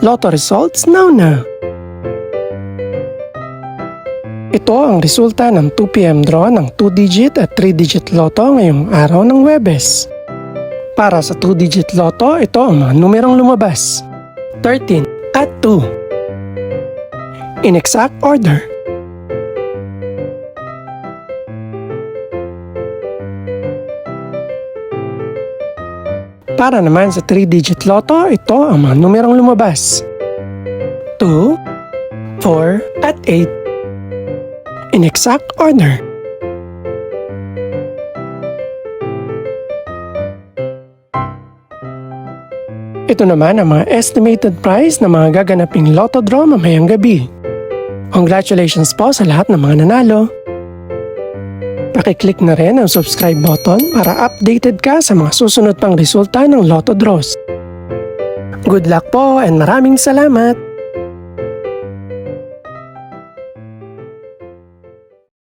Lotto results now. Ito ang resulta ng 2 PM draw ng 2-digit at 3-digit lotto ngayong araw ng Huwebes. Para sa 2-digit lotto, ito ang mga numerong lumabas: 13 at 2. In exact order. Para naman sa 3-digit lotto, ito ang mga numerong lumabas: 2, 4 at 8. In exact order. Ito naman ang mga estimated price ng mga gaganaping lotto draw mamayang gabi. Congratulations po sa lahat ng mga nanalo. Pakiclick na rin ang subscribe button para updated ka sa mga susunod pang resulta ng lotto draws. Good luck po and maraming salamat!